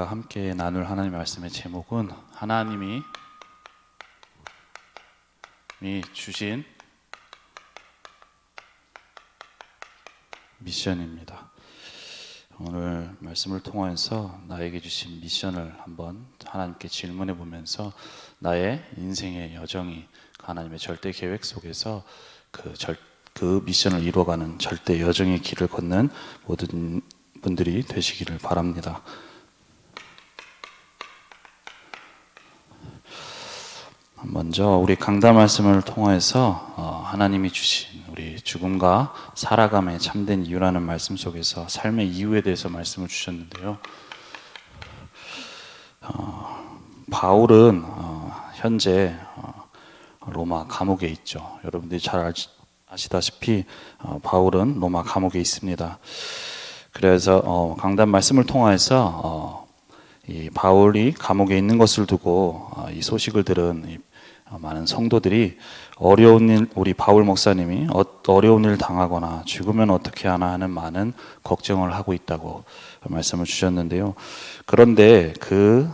함께 나눌 하나님의 말씀의 제목은 하나님이 주신 미션입니다. 오늘 말씀을 통해서 나에게 주신 미션을 한번 하나님께 질문해 보면서 나의 인생의 여정이 하나님의 절대 계획 속에서 그 미션을 이루어가는 절대 여정의 길을 걷는 모든 분들이 되시기를 바랍니다. 먼저 우리 강단 말씀을 통해서 하나님이 주신 우리 죽음과 살아감의 참된 이유라는 말씀 속에서 삶의 이유에 대해서 말씀을 주셨는데요. 바울은 현재 로마 감옥에 있죠. 여러분들이 잘 아시다시피 바울은 로마 감옥에 있습니다. 그래서 강단 말씀을 통해서 이 바울이 감옥에 있는 것을 두고 이 소식을 들은 많은 성도들이 어려운 일, 우리 바울 목사님이 어려운 일 당하거나 죽으면 어떻게 하나 하는 많은 걱정을 하고 있다고 말씀을 주셨는데요. 그런데 그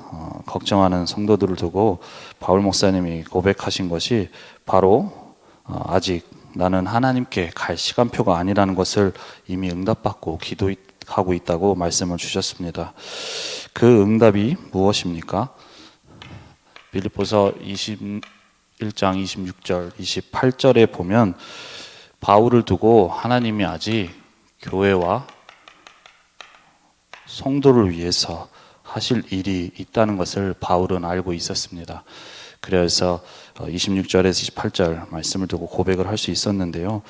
걱정하는 성도들을 두고 바울 목사님이 고백하신 것이 바로 아직 나는 하나님께 갈 시간표가 아니라는 것을 이미 응답받고 기도하고 있다고 말씀을 주셨습니다. 그 응답이 무엇입니까? 빌립보서 21장 26절, 28절에 보면 바울을 두고 하나님이 아직 교회와 성도를 위해서 하실 일이 있다는 것을 바울은 알고 있었습니다. 그래서 26절에서 28절 말씀을 두고 고백을 할 수 있었는데요.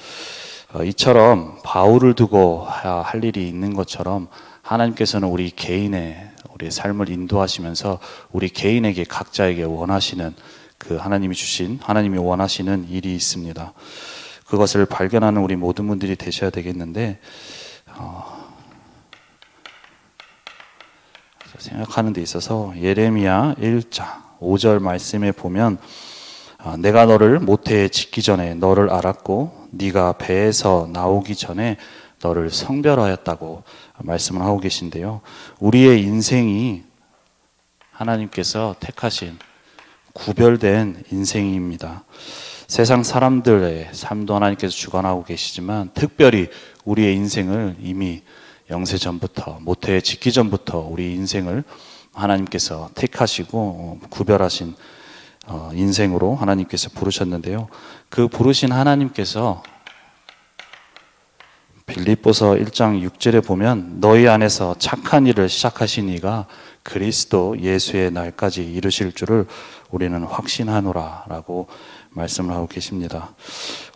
이처럼 바울을 두고 할 일이 있는 것처럼 하나님께서는 우리 삶을 인도하시면서 우리 개인에게 각자에게 원하시는 그 하나님이 원하시는 일이 있습니다. 그것을 발견하는 우리 모든 분들이 되셔야 되겠는데 생각하는 데 있어서 예레미야 1장 5절 말씀에 보면 내가 너를 모태에 짓기 전에 너를 알았고 네가 배에서 나오기 전에 너를 성별하였다고 말씀을 하고 계신데요. 우리의 인생이 하나님께서 택하신 구별된 인생입니다. 세상 사람들의 삶도 하나님께서 주관하고 계시지만 특별히 우리의 인생을 이미 영세전부터 모태에 짓기 전부터 우리 인생을 하나님께서 택하시고 구별하신 인생으로 하나님께서 부르셨는데요. 그 부르신 하나님께서 빌립보서 1장 6절에 보면 너희 안에서 착한 일을 시작하신 이가 그리스도 예수의 날까지 이루실 줄을 우리는 확신하노라 라고 말씀을 하고 계십니다.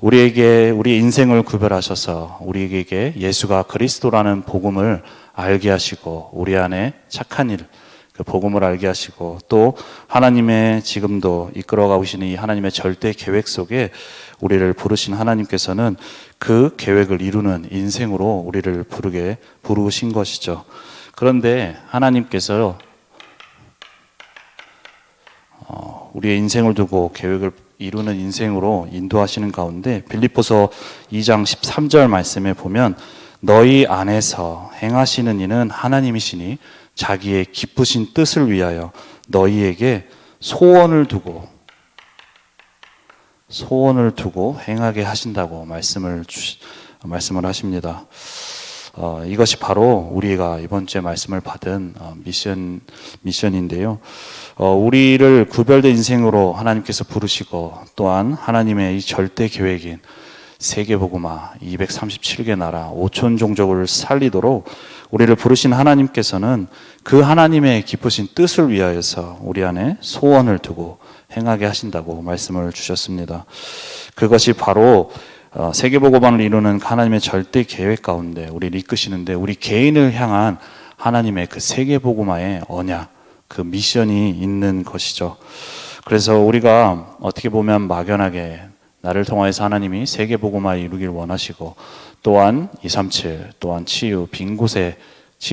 우리의 인생을 구별하셔서 우리에게 예수가 그리스도라는 복음을 알게 하시고 우리 안에 착한 일, 그 복음을 알게 하시고 또 하나님의 지금도 이끌어가고 계시는 이 하나님의 절대 계획 속에 우리를 부르신 하나님께서는 그 계획을 이루는 인생으로 우리를 부르신 것이죠. 그런데 하나님께서 우리의 인생을 두고 계획을 이루는 인생으로 인도하시는 가운데 빌립보서 2장 13절 말씀에 보면 너희 안에서 행하시는 이는 하나님이시니 자기의 기쁘신 뜻을 위하여 너희에게 소원을 두고 행하게 하신다고 말씀을 하십니다. 이것이 바로 우리가 이번 주에 말씀을 받은 미션인데요. 우리를 구별된 인생으로 하나님께서 부르시고 또한 하나님의 이 절대 계획인 세계복음화 237개 나라 5천 종족을 살리도록 우리를 부르신 하나님께서는 그 하나님의 기쁘신 뜻을 위하여서 우리 안에 소원을 두고 행하게 하신다고 말씀을 주셨습니다. 그것이 바로 세계복음화를 이루는 하나님의 절대 계획 가운데 우리를 이끄시는데 우리 개인을 향한 하나님의 그 세계복음화의 언약, 그 미션이 있는 것이죠. 그래서 우리가 어떻게 보면 막연하게 나를 통하여서 하나님이 세계복음화를 이루길 원하시고 또한 237, 또한 치유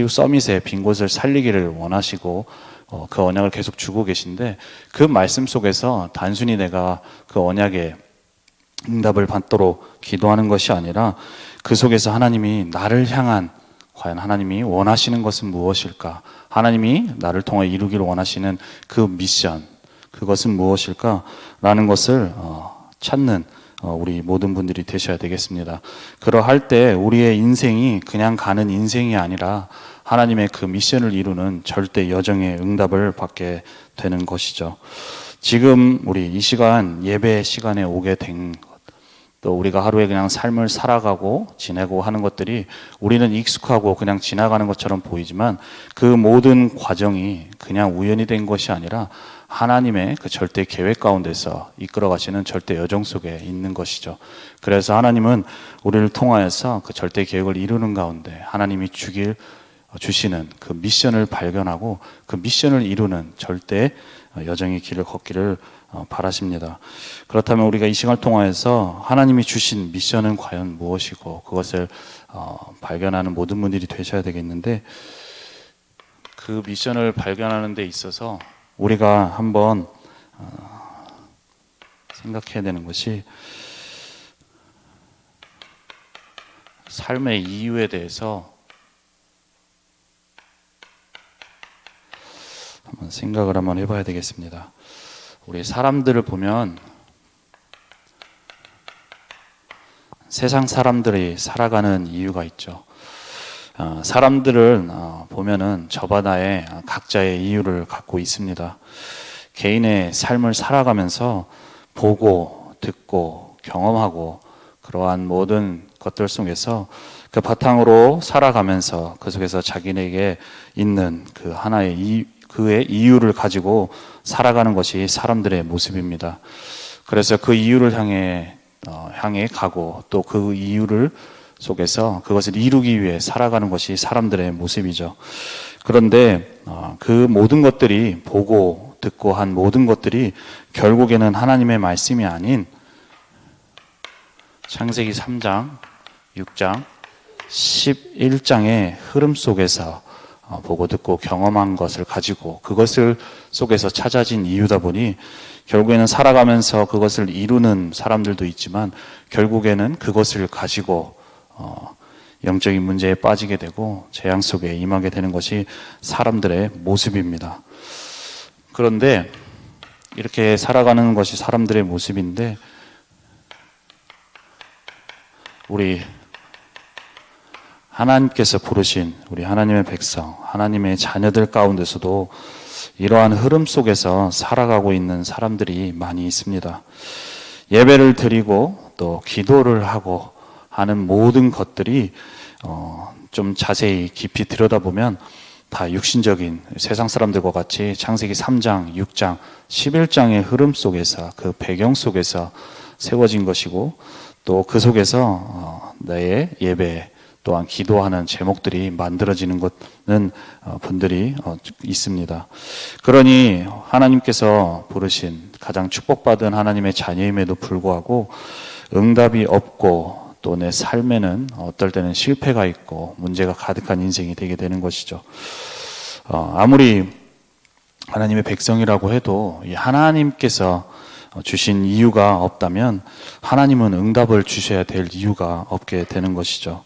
서밋의 빈 곳을 살리기를 원하시고 그 언약을 계속 주고 계신데 그 말씀 속에서 단순히 내가 그 언약에 응답을 받도록 기도하는 것이 아니라 그 속에서 하나님이 나를 향한 과연 하나님이 원하시는 것은 무엇일까? 하나님이 나를 통해 이루기를 원하시는 그 미션, 그것은 무엇일까? 라는 것을 찾는 우리 모든 분들이 되셔야 되겠습니다. 그러할 때 우리의 인생이 그냥 가는 인생이 아니라 하나님의 그 미션을 이루는 절대 여정의 응답을 받게 되는 것이죠. 지금 우리 이 시간 예배 시간에 오게 된 것, 또 우리가 하루에 그냥 삶을 살아가고 지내고 하는 것들이 우리는 익숙하고 그냥 지나가는 것처럼 보이지만 그 모든 과정이 그냥 우연이 된 것이 아니라 하나님의 그 절대 계획 가운데서 이끌어 가시는 절대 여정 속에 있는 것이죠. 그래서 하나님은 우리를 통하여서 그 절대 계획을 이루는 가운데 하나님이 주시는 그 미션을 발견하고 그 미션을 이루는 절대 여정의 길을 걷기를 바라십니다. 그렇다면 우리가 이 시간을 통하여서 하나님이 주신 미션은 과연 무엇이고 그것을 발견하는 모든 분들이 되셔야 되겠는데, 그 미션을 발견하는 데 있어서 우리가 한번 생각해야 되는 것이 삶의 이유에 대해서 한번 생각을 한번 해봐야 되겠습니다. 우리 사람들을 보면 세상 사람들이 살아가는 이유가 있죠. 사람들을 보면은 저와 나의 각자의 이유를 갖고 있습니다. 개인의 삶을 살아가면서 보고 듣고 경험하고 그러한 모든 것들 속에서 그 바탕으로 살아가면서 그 속에서 자기에게 있는 그 하나의 그의 이유를 가지고 살아가는 것이 사람들의 모습입니다. 그래서 그 이유를 향해 가고 또 그 이유를 속에서 그것을 이루기 위해 살아가는 것이 사람들의 모습이죠. 그런데 그 모든 것들이 보고 듣고 한 모든 것들이 결국에는 하나님의 말씀이 아닌 창세기 3장, 6장, 11장의 흐름 속에서 보고 듣고 경험한 것을 가지고 그것을 속에서 찾아진 이유다 보니 결국에는 살아가면서 그것을 이루는 사람들도 있지만 결국에는 그것을 가지고 영적인 문제에 빠지게 되고 재앙 속에 임하게 되는 것이 사람들의 모습입니다. 그런데 이렇게 살아가는 것이 사람들의 모습인데 우리 하나님께서 부르신 우리 하나님의 백성, 하나님의 자녀들 가운데서도 이러한 흐름 속에서 살아가고 있는 사람들이 많이 있습니다. 예배를 드리고 또 기도를 하고 하는 모든 것들이 좀 자세히 깊이 들여다보면 다 육신적인 세상 사람들과 같이 창세기 3장, 6장, 11장의 흐름 속에서 그 배경 속에서 세워진 것이고 또 그 속에서 나의 예배 또한 기도하는 제목들이 만들어지는 것은 분들이 있습니다. 그러니 하나님께서 부르신 가장 축복받은 하나님의 자녀임에도 불구하고 응답이 없고 또 내 삶에는 어떨 때는 실패가 있고 문제가 가득한 인생이 되게 되는 것이죠. 아무리 하나님의 백성이라고 해도 이 하나님께서 주신 이유가 없다면 하나님은 응답을 주셔야 될 이유가 없게 되는 것이죠.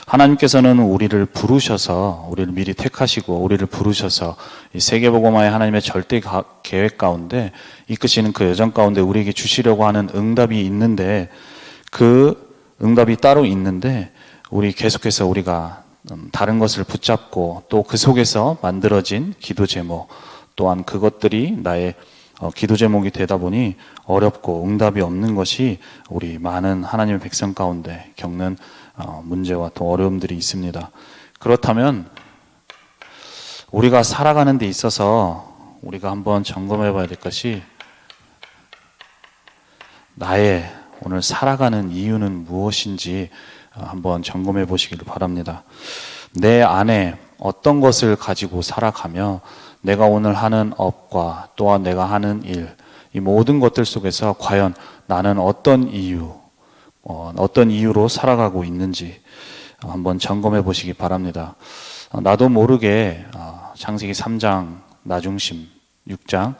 하나님께서는 우리를 부르셔서 우리를 미리 택하시고 우리를 부르셔서 이 세계복음화의 하나님의 절대 계획 가운데 이끄시는 그 여정 가운데 우리에게 주시려고 하는 응답이 있는데 그 응답이 따로 있는데 우리 계속해서 우리가 다른 것을 붙잡고 또 그 속에서 만들어진 기도 제목 또한 그것들이 나의 기도 제목이 되다 보니 어렵고 응답이 없는 것이 우리 많은 하나님의 백성 가운데 겪는 문제와 또 어려움들이 있습니다. 그렇다면 우리가 살아가는 데 있어서 우리가 한번 점검해 봐야 될 것이 나의 오늘 살아가는 이유는 무엇인지 한번 점검해 보시기를 바랍니다. 내 안에 어떤 것을 가지고 살아가며 내가 오늘 하는 업과 또한 내가 하는 일, 이 모든 것들 속에서 과연 나는 어떤 이유로 살아가고 있는지 한번 점검해 보시기 바랍니다. 나도 모르게 창세기 3장 나 중심, 6장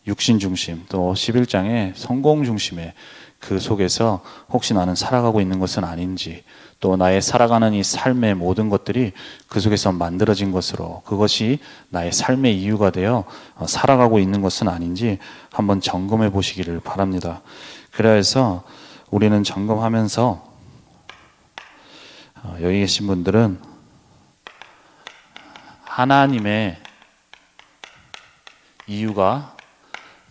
육신 중심, 또 11장의 성공 중심에 그 속에서 혹시 나는 살아가고 있는 것은 아닌지, 또 나의 살아가는 이 삶의 모든 것들이 그 속에서 만들어진 것으로 그것이 나의 삶의 이유가 되어 살아가고 있는 것은 아닌지 한번 점검해 보시기를 바랍니다. 그래서 우리는 점검하면서 여기 계신 분들은 하나님의 이유가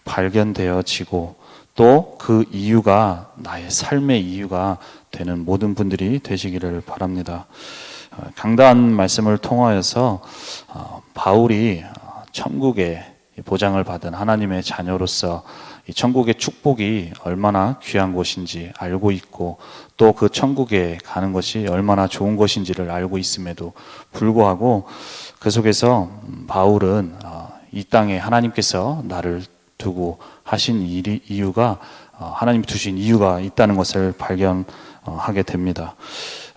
발견되어지고 또 그 이유가 나의 삶의 이유가 되는 모든 분들이 되시기를 바랍니다. 강단 말씀을 통하여서 바울이 천국의 보장을 받은 하나님의 자녀로서 이 천국의 축복이 얼마나 귀한 곳인지 알고 있고 또 그 천국에 가는 것이 얼마나 좋은 것인지를 알고 있음에도 불구하고 그 속에서 바울은 이 땅에 하나님께서 나를 두고 하신 이유가 하나님이 두신 이유가 있다는 것을 발견하게 됩니다.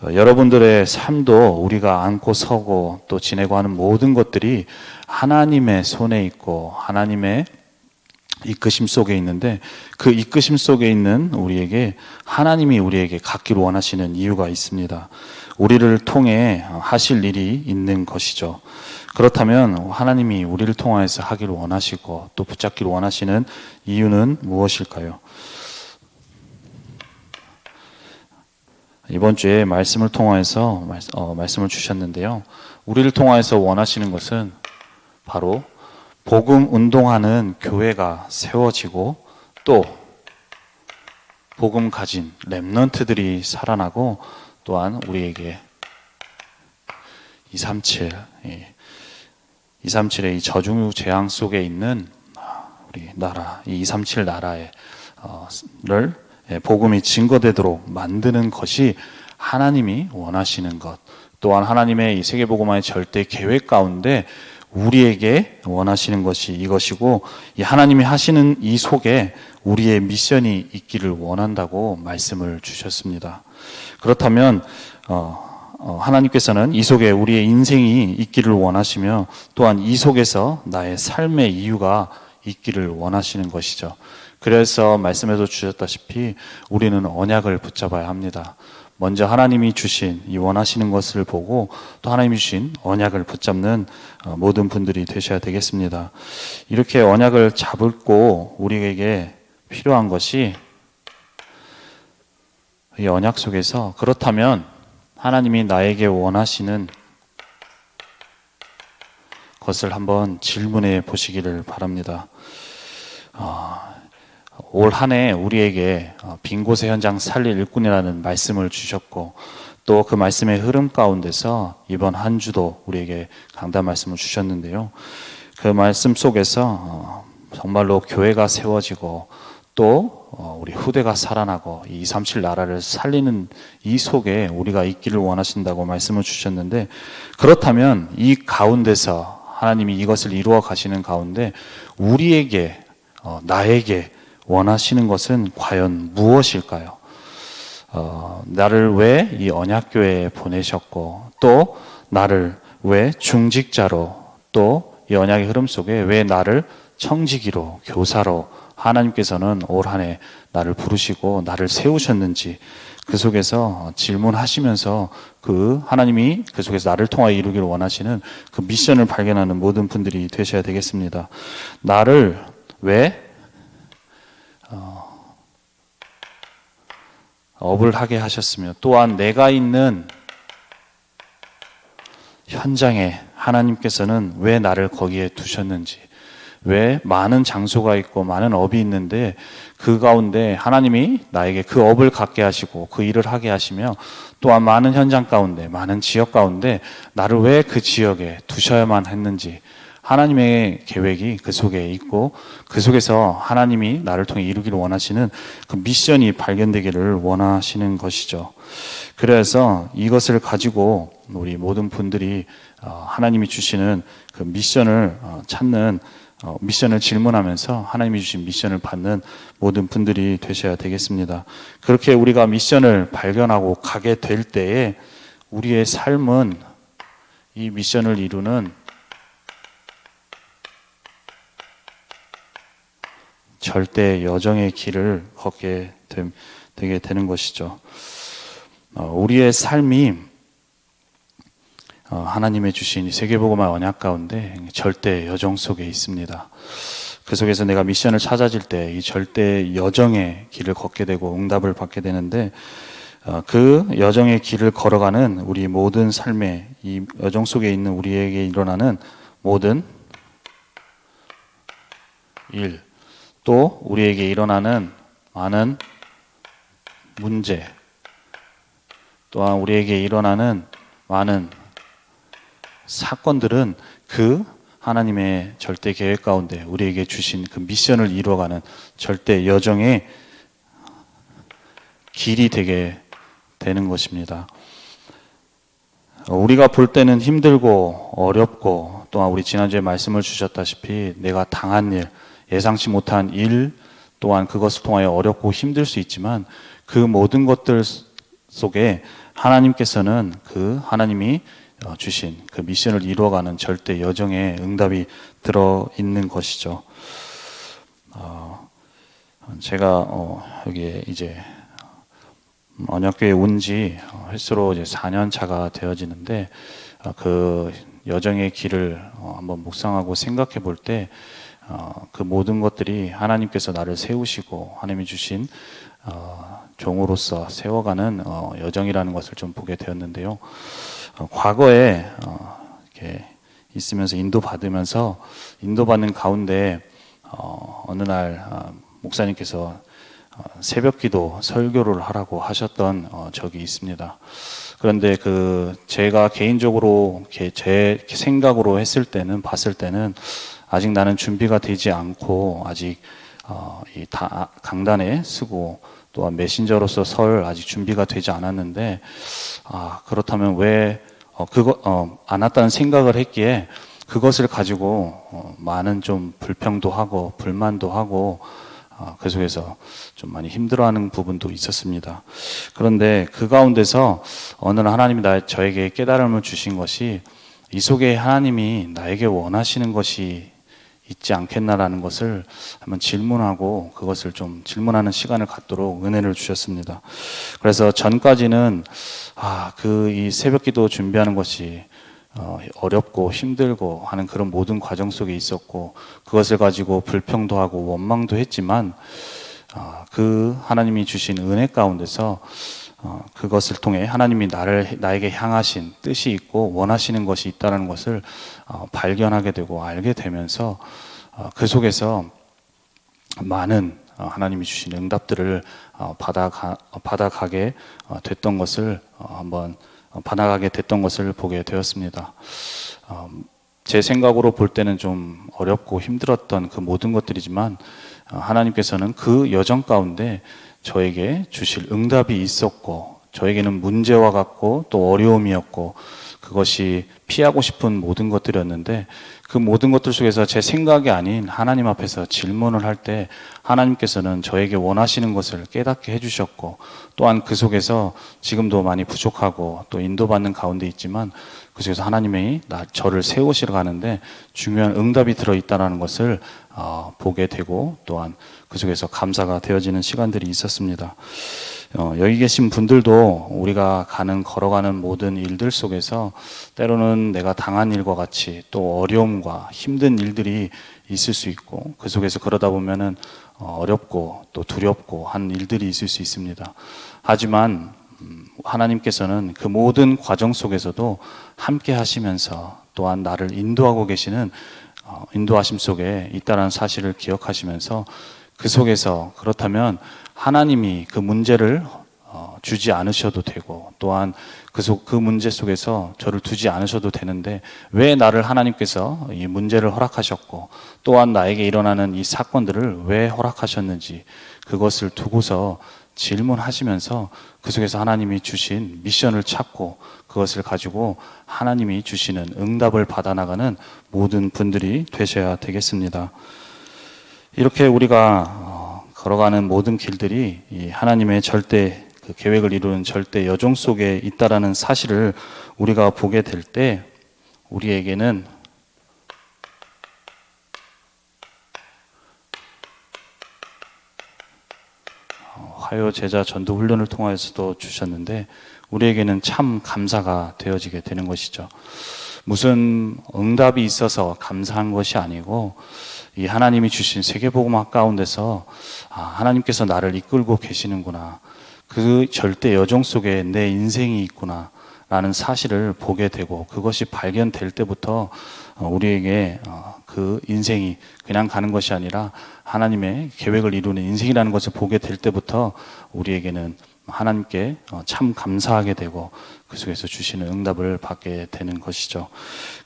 여러분들의 삶도 우리가 앉고 서고 또 지내고 하는 모든 것들이 하나님의 손에 있고 하나님의 이끄심 속에 있는데 그 이끄심 속에 있는 우리에게 하나님이 우리에게 갖기를 원하시는 이유가 있습니다. 우리를 통해 하실 일이 있는 것이죠. 그렇다면 하나님이 우리를 통하여서 하기를 원하시고 또 붙잡기를 원하시는 이유는 무엇일까요? 이번 주에 말씀을 통하여서 말씀을 주셨는데요. 우리를 통하여서 원하시는 것은 바로 복음 운동하는 교회가 세워지고 또 복음 가진 렘넌트들이 살아나고 또한 우리에게 237의 이 저주 재앙 속에 있는 우리 나라, 이 237 나라를 복음이 증거되도록 만드는 것이 하나님이 원하시는 것, 또한 하나님의 이 세계복음화의 절대 계획 가운데 우리에게 원하시는 것이 이것이고 이 하나님이 하시는 이 속에 우리의 미션이 있기를 원한다고 말씀을 주셨습니다. 그렇다면 하나님께서는 이 속에 우리의 인생이 있기를 원하시며 또한 이 속에서 나의 삶의 이유가 있기를 원하시는 것이죠. 그래서 말씀에도 주셨다시피 우리는 언약을 붙잡아야 합니다. 먼저 하나님이 주신 이 원하시는 것을 보고 또 하나님이 주신 언약을 붙잡는 모든 분들이 되셔야 되겠습니다. 이렇게 언약을 잡고 우리에게 필요한 것이 이 언약 속에서 그렇다면 하나님이 나에게 원하시는 것을 한번 질문해 보시기를 바랍니다. 올 한 해 우리에게 빈 곳의 현장 살릴 일꾼이라는 말씀을 주셨고 또 그 말씀의 흐름 가운데서 이번 한 주도 우리에게 강단 말씀을 주셨는데요. 그 말씀 속에서 정말로 교회가 세워지고 또 우리 후대가 살아나고 이 237 나라를 살리는 이 속에 우리가 있기를 원하신다고 말씀을 주셨는데 그렇다면 이 가운데서 하나님이 이것을 이루어 가시는 가운데 우리에게 나에게 원하시는 것은 과연 무엇일까요? 나를 왜 이 언약교회에 보내셨고 또 나를 왜 중직자로 또 이 언약의 흐름 속에 왜 나를 청지기로 교사로 하나님께서는 올 한 해 나를 부르시고 나를 세우셨는지 그 속에서 질문하시면서 그 하나님이 그 속에서 나를 통하여 이루기를 원하시는 그 미션을 발견하는 모든 분들이 되셔야 되겠습니다. 나를 왜 업을 하게 하셨으며 또한 내가 있는 현장에 하나님께서는 왜 나를 거기에 두셨는지 왜 많은 장소가 있고 많은 업이 있는데 그 가운데 하나님이 나에게 그 업을 갖게 하시고 그 일을 하게 하시며 또한 많은 현장 가운데 많은 지역 가운데 나를 왜 그 지역에 두셔야만 했는지 하나님의 계획이 그 속에 있고 그 속에서 하나님이 나를 통해 이루기를 원하시는 그 미션이 발견되기를 원하시는 것이죠. 그래서 이것을 가지고 우리 모든 분들이 하나님이 주시는 그 미션을 찾는 미션을 질문하면서 하나님이 주신 미션을 받는 모든 분들이 되셔야 되겠습니다. 그렇게 우리가 미션을 발견하고 가게 될 때에 우리의 삶은 이 미션을 이루는 절대 여정의 길을 걷게 됩니다. 되게 되는 것이죠. 우리의 삶이 하나님의 주신 이 세계복음화 언약 가운데 절대 여정 속에 있습니다. 그 속에서 내가 미션을 찾아질 때 이 절대 여정의 길을 걷게 되고 응답을 받게 되는데, 그 여정의 길을 걸어가는 우리 모든 삶의 이 여정 속에 있는 우리에게 일어나는 모든 일, 또 우리에게 일어나는 많은 문제, 또한 우리에게 일어나는 많은 사건들은 그 하나님의 절대 계획 가운데 우리에게 주신 그 미션을 이루어가는 절대 여정의 길이 되게 되는 것입니다. 우리가 볼 때는 힘들고 어렵고, 또한 우리 지난주에 말씀을 주셨다시피 내가 당한 일, 예상치 못한 일 또한 그것을 통하여 어렵고 힘들 수 있지만, 그 모든 것들 속에 하나님께서는 그 하나님이 주신 그 미션을 이루어가는 절대 여정에 응답이 들어있는 것이죠. 제가 여기에 이제 언약교회에 온 지 횟수로 이제 4년 차가 되어지는데, 그 여정의 길을 한번 묵상하고 생각해 볼 때 그 모든 것들이 하나님께서 나를 세우시고 하나님이 주신 종으로서 세워가는 여정이라는 것을 좀 보게 되었는데요. 과거에 이렇게 있으면서 인도받는 가운데 어느 날 목사님께서 새벽기도 설교를 하라고 하셨던 적이 있습니다. 그런데 제가 개인적으로 제 생각으로 봤을 때는 아직 나는 준비가 되지 않고, 아직 이 강단에 쓰고 또한 메신저로서 설 아직 준비가 되지 않았는데, 그렇다면 왜 안 왔다는 생각을 했기에 그것을 가지고 많은 좀 불평도 하고 불만도 하고 그 속에서 좀 많이 힘들어하는 부분도 있었습니다. 그런데 그 가운데서 어느 날 하나님이 저에게 깨달음을 주신 것이, 이 속에 하나님이 나에게 원하시는 것이 있지 않겠나라는 것을 한번 질문하고, 그것을 좀 질문하는 시간을 갖도록 은혜를 주셨습니다. 그래서 전까지는 이 새벽기도 준비하는 것이 어렵고 힘들고 하는 그런 모든 과정 속에 있었고, 그것을 가지고 불평도 하고 원망도 했지만, 그 하나님이 주신 은혜 가운데서 그것을 통해 하나님이 나에게 향하신 뜻이 있고 원하시는 것이 있다는 것을 발견하게 되고 알게 되면서, 그 속에서 많은 하나님이 주신 응답들을 받아가게 됐던 것을 보게 되었습니다. 제 생각으로 볼 때는 좀 어렵고 힘들었던 그 모든 것들이지만, 하나님께서는 그 여정 가운데 저에게 주실 응답이 있었고, 저에게는 문제와 같고 또 어려움이었고, 그것이 피하고 싶은 모든 것들이었는데, 그 모든 것들 속에서 제 생각이 아닌 하나님 앞에서 질문을 할 때 하나님께서는 저에게 원하시는 것을 깨닫게 해주셨고, 또한 그 속에서 지금도 많이 부족하고 또 인도받는 가운데 있지만, 그 속에서 하나님이 저를 세우시러 가는데 중요한 응답이 들어있다는 것을 보게 되고, 또한 그 속에서 감사가 되어지는 시간들이 있었습니다. 여기 계신 분들도 우리가 걸어가는 모든 일들 속에서 때로는 내가 당한 일과 같이 또 어려움과 힘든 일들이 있을 수 있고, 그 속에서 그러다 보면은 어렵고 또 두렵고 한 일들이 있을 수 있습니다. 하지만 하나님께서는 그 모든 과정 속에서도 함께 하시면서, 또한 나를 인도하고 계시는 인도하심 속에 있다는 사실을 기억하시면서, 그 속에서 그렇다면 하나님이 그 문제를 주지 않으셔도 되고, 또한 그 문제 속에서 저를 두지 않으셔도 되는데, 왜 나를 하나님께서 이 문제를 허락하셨고, 또한 나에게 일어나는 이 사건들을 왜 허락하셨는지, 그것을 두고서 질문하시면서 그 속에서 하나님이 주신 미션을 찾고, 그것을 가지고 하나님이 주시는 응답을 받아나가는 모든 분들이 되셔야 되겠습니다. 이렇게 우리가 걸어가는 모든 길들이 이 하나님의 절대 그 계획을 이루는 절대 여정 속에 있다라는 사실을 우리가 보게 될 때, 우리에게는 화요 제자 전도 훈련을 통해서도 주셨는데 우리에게는 참 감사가 되어지게 되는 것이죠. 무슨 응답이 있어서 감사한 것이 아니고 이 하나님이 주신 세계복음화 가운데서 하나님께서 나를 이끌고 계시는구나, 그 절대 여정 속에 내 인생이 있구나 라는 사실을 보게 되고, 그것이 발견될 때부터 우리에게 그 인생이 그냥 가는 것이 아니라 하나님의 계획을 이루는 인생이라는 것을 보게 될 때부터 우리에게는 하나님께 참 감사하게 되고 그 속에서 주시는 응답을 받게 되는 것이죠.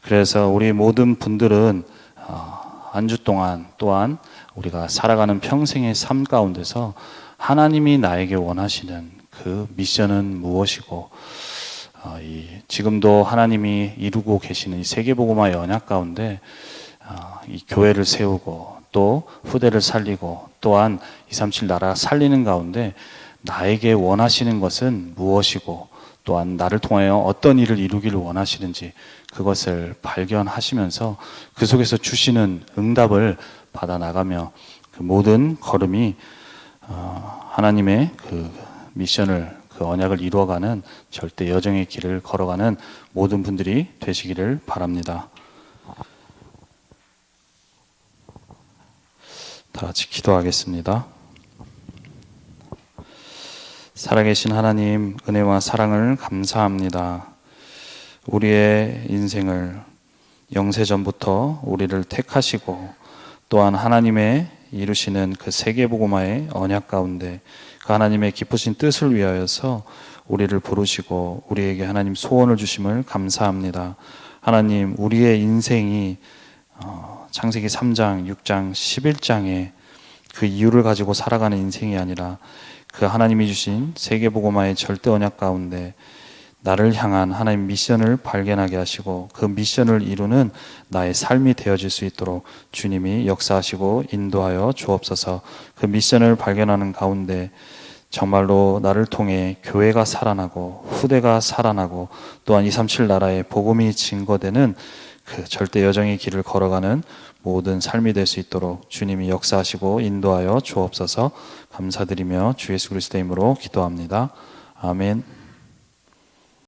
그래서 우리 모든 분들은 한 주 동안 또한 우리가 살아가는 평생의 삶 가운데서 하나님이 나에게 원하시는 그 미션은 무엇이고, 지금도 하나님이 이루고 계시는 이 세계복음화의 언약 가운데 이 교회를 세우고 또 후대를 살리고 또한 237 나라 살리는 가운데 나에게 원하시는 것은 무엇이고, 또한 나를 통하여 어떤 일을 이루기를 원하시는지 그것을 발견하시면서 그 속에서 주시는 응답을 받아 나가며 그 모든 걸음이 하나님의 그 미션을, 그 언약을 이루어가는 절대 여정의 길을 걸어가는 모든 분들이 되시기를 바랍니다. 다 같이 기도하겠습니다. 살아계신 하나님, 은혜와 사랑을 감사합니다. 우리의 인생을 영세전부터 우리를 택하시고 또한 하나님의 이루시는 그 세계복음화의 언약 가운데 그 하나님의 기쁘신 뜻을 위하여서 우리를 부르시고 우리에게 하나님 소원을 주심을 감사합니다. 하나님, 우리의 인생이 창세기 3장, 6장, 11장에 그 이유를 가지고 살아가는 인생이 아니라 그 하나님이 주신 세계복음화의 절대 언약 가운데 나를 향한 하나님 미션을 발견하게 하시고 그 미션을 이루는 나의 삶이 되어질 수 있도록 주님이 역사하시고 인도하여 주옵소서. 그 미션을 발견하는 가운데 정말로 나를 통해 교회가 살아나고 후대가 살아나고 또한 237 나라의 복음이 증거되는 그 절대 여정의 길을 걸어가는 모든 삶이 될 수 있도록 주님이 역사하시고 인도하여 주옵소서. 감사드리며 주 예수 그리스도의 이름으로 기도합니다. 아멘.